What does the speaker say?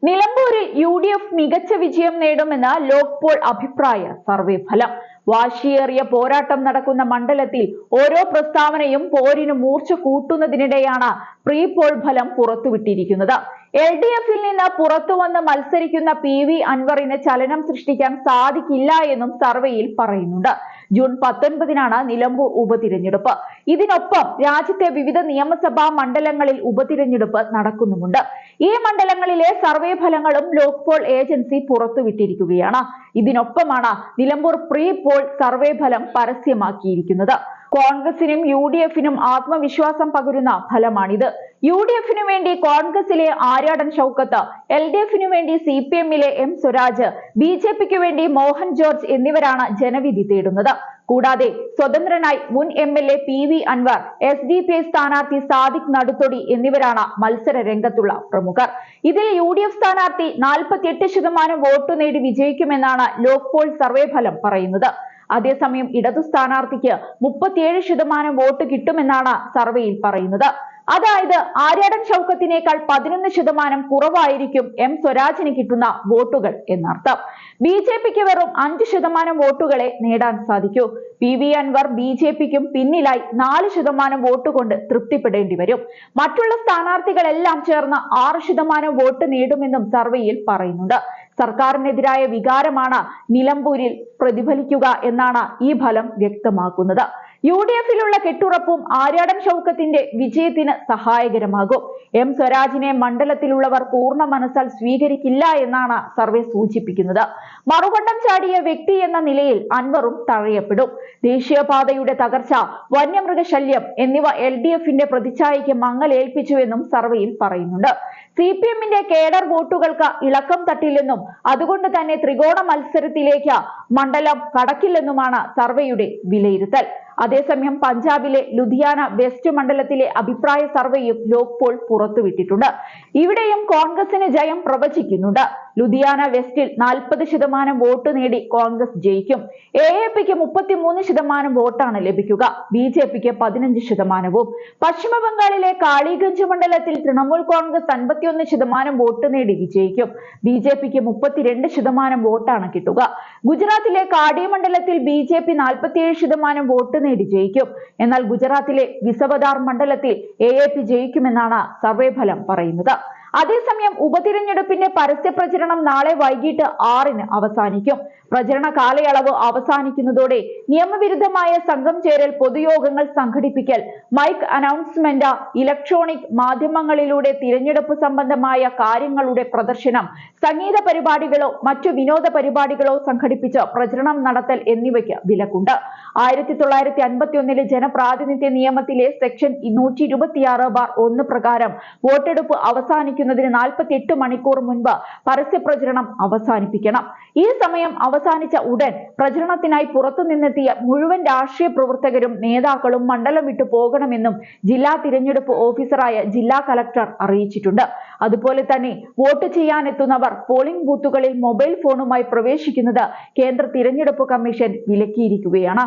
നിലമ്പൂരിൽ UDF മികച്ച വിജയം നേടുമെന്ന് ലോക്പോൾ അഭിപ്രായ സർവേ ഫലം. വാശിയേറിയ പോരാട്ടം നടക്കുന്ന മണ്ഡലത്തിൽ ഓരോ പ്രസ്താവനയും പോരിന് മൂർച്ച കൂട്ടുന്നതിനിടെയാണ് പ്രീ പോൾ ഫലം പുറത്തുവിട്ടിരിക്കുന്നത്. LDF-ൽ നിന്ന് പുറത്തുവന്ന് മത്സരിക്കുന്ന PV അൻവറിന് ചലനം സൃഷ്ടിക്കാൻ സാധിക്കില്ല എന്നും സർവേയിൽ പറയുന്നുണ്ട്. ജൂൺ 19-നാണ് നിലമ്പൂർ ഉപതിരഞ്ഞെടുപ്പ്. ഇതിനൊപ്പം രാജ്യത്തെ വിവിധ നിയമസഭാ മണ്ഡലങ്ങളിൽ ഉപതിരഞ്ഞെടുപ്പ് നടക്കുന്നുമുണ്ട്. ഈ മണ്ഡലങ്ങളിലെ സർവേ ഫലങ്ങളും ലോക്പോൾ ഏജൻസി പുറത്തുവിട്ടിരിക്കുകയാണ്. ഇതിനൊപ്പമാണ് നിലമ്പൂർ പ്രീ പോൾ സർവേ ഫലം പരസ്യമാക്കിയിരിക്കുന്നത്. കോൺഗ്രസിനും UDF-നും ആത്മവിശ്വാസം പകരുന്ന ഫലമാണിത്. UDF-നു വേണ്ടി കോൺഗ്രസിലെ ആര്യാടൻ ഷൗക്കത്ത്, LDF-നു വേണ്ടി CPM-ലെ M സ്വരാജ്, BJP-ക്ക് വേണ്ടി മോഹൻ ജോർജ് എന്നിവരാണ് ജനവിധി തേടുന്നത്. കൂടാതെ സ്വതന്ത്രനായി മുൻ MLA PV അൻവർ, SDPI സ്ഥാനാർത്ഥി സാദിഖ് നടുത്തൊടി എന്നിവരാണ് മത്സര രംഗത്തുള്ള പ്രമുഖർ. ഇതിൽ UDF സ്ഥാനാർത്ഥി 48% വോട്ട് നേടി വിജയിക്കുമെന്നാണ് ലോക്പോൾ സർവേ ഫലം പറയുന്നത്. അതേസമയം ഇടതു സ്ഥാനാർത്ഥിക്ക് 37% വോട്ട് കിട്ടുമെന്നാണ് സർവേയിൽ പറയുന്നത്. അതായത് ആര്യാടൻ ഷൗക്കത്തിനേക്കാൾ 11% കുറവായിരിക്കും M സ്വരാജിന് കിട്ടുന്ന വോട്ടുകൾ എന്നർത്ഥം. BJP-ക്ക് വെറും 5% വോട്ടുകളെ നേടാൻ സാധിക്കൂ. PV അൻവർ BJP-ക്കും പിന്നിലായി 4% വോട്ട് കൊണ്ട് തൃപ്തിപ്പെടേണ്ടി വരും. മറ്റുള്ള സ്ഥാനാർത്ഥികളെല്ലാം ചേർന്ന് 6% വോട്ട് നേടുമെന്നും സർവേയിൽ പറയുന്നുണ്ട്. സർക്കാരിനെതിരായ വികാരമാണ് നിലമ്പൂരിൽ പ്രതിഫലിക്കുക എന്നാണ് ഈ ഫലം വ്യക്തമാക്കുന്നത്. UDF-ലുള്ള കെട്ടുറപ്പും ആര്യാടൻ ഷൗക്കത്തിന്റെ വിജയത്തിന് സഹായകരമാകും. M സ്വരാജിനെ മണ്ഡലത്തിലുള്ളവർ പൂർണ്ണ മനസ്സാൽ സ്വീകരിക്കില്ല എന്നാണ് സർവേ സൂചിപ്പിക്കുന്നത്. മറുകണ്ഠം ചാടിയ വ്യക്തി എന്ന നിലയിൽ അൻവറും തഴയപ്പെടും. ദേശീയപാതയുടെ തകർച്ച, വന്യമൃഗശല്യം എന്നിവ LDF-ന്റെ പ്രതിച്ഛായയ്ക്ക് മങ്ങലേൽപ്പിച്ചുവെന്നും സർവേയിൽ പറയുന്നുണ്ട്. CPM-ന്റെ കേഡർ വോട്ടുകൾക്ക് ഇളക്കം തട്ടില്ലെന്നും അതുകൊണ്ട് തന്നെ ത്രികോണ മത്സരത്തിലേക്ക് മണ്ഡലം കടക്കില്ലെന്നുമാണ് സർവേയുടെ വിലയിരുത്തൽ. അതേസമയം പഞ്ചാബിലെ ലുധിയാന വെസ്റ്റ് മണ്ഡലത്തിലെ അഭിപ്രായ സർവേയും ലോക്പോൾ പുറത്തുവിട്ടിട്ടുണ്ട്. ഇവിടെയും കോൺഗ്രസിന് ജയം പ്രവചിക്കുന്നുണ്ട്. ലുധിയാന വെസ്റ്റിൽ 40% വോട്ട് നേടി കോൺഗ്രസ് ജയിക്കും. AAP-ക്ക് 33% വോട്ടാണ് ലഭിക്കുക. BJP-ക്ക് 15%. പശ്ചിമ ബംഗാളിലെ കാളിഗഞ്ച് മണ്ഡലത്തിൽ തൃണമൂൽ കോൺഗ്രസ് 51% വോട്ട് നേടി വിജയിക്കും. BJP-ക്ക് 32% വോട്ടാണ് കിട്ടുക. ഗുജറാത്തിലെ കാടി മണ്ഡലത്തിൽ BJP 47% വോട്ട് നേടി ജയിക്കും. എന്നാൽ ഗുജറാത്തിലെ വിസവദാർ മണ്ഡലത്തിൽ AAP ജയിക്കുമെന്നാണ് സർവേ ഫലം പറയുന്നത്. അതേസമയം ഉപതിരഞ്ഞെടുപ്പിന്റെ പരസ്യ പ്രചരണം നാളെ വൈകിട്ട് 6-ന് അവസാനിക്കും. പ്രചരണ കാലയളവ് അവസാനിക്കുന്നതോടെ നിയമവിരുദ്ധമായ സംഘം ചേരൽ, പൊതുയോഗങ്ങൾ സംഘടിപ്പിക്കൽ, മൈക്ക് അനൗൺസ്മെന്റ്, ഇലക്ട്രോണിക് മാധ്യമങ്ങളിലൂടെ തിരഞ്ഞെടുപ്പ് സംബന്ധമായ കാര്യങ്ങളുടെ പ്രദർശനം, സംഗീത പരിപാടികളോ മറ്റു വിനോദ പരിപാടികളോ സംഘടിപ്പിച്ച് പ്രചരണം നടത്തൽ എന്നിവയ്ക്ക് വിലക്കുണ്ട്. 1951-ലെ ജനപ്രാതിനിധ്യ നിയമത്തിലെ സെക്ഷൻ 126(1) പ്രകാരം വോട്ടെടുപ്പ് അവസാനിക്കുന്നതിന് 48 മണിക്കൂർ മുൻപ് പരസ്യപ്രചരണം അവസാനിപ്പിക്കണം. ഈ സമയം അവസാനിച്ച ഉടൻ പ്രചരണത്തിനായി പുറത്തുനിന്നെത്തിയ മുഴുവൻ രാഷ്ട്രീയ പ്രവർത്തകരും നേതാക്കളും മണ്ഡലം വിട്ടു പോകണമെന്നും ജില്ലാ തിരഞ്ഞെടുപ്പ് ഓഫീസറായ ജില്ലാ കലക്ടർ അറിയിച്ചിട്ടുണ്ട്. അതുപോലെ തന്നെ വോട്ട് ചെയ്യാനെത്തുന്നവർ പോളിംഗ് ബൂത്തുകളിൽ മൊബൈൽ ഫോണുമായി പ്രവേശിക്കുന്നത് കേന്ദ്ര തിരഞ്ഞെടുപ്പ് കമ്മീഷൻ വിലക്കിയിരിക്കുകയാണ്.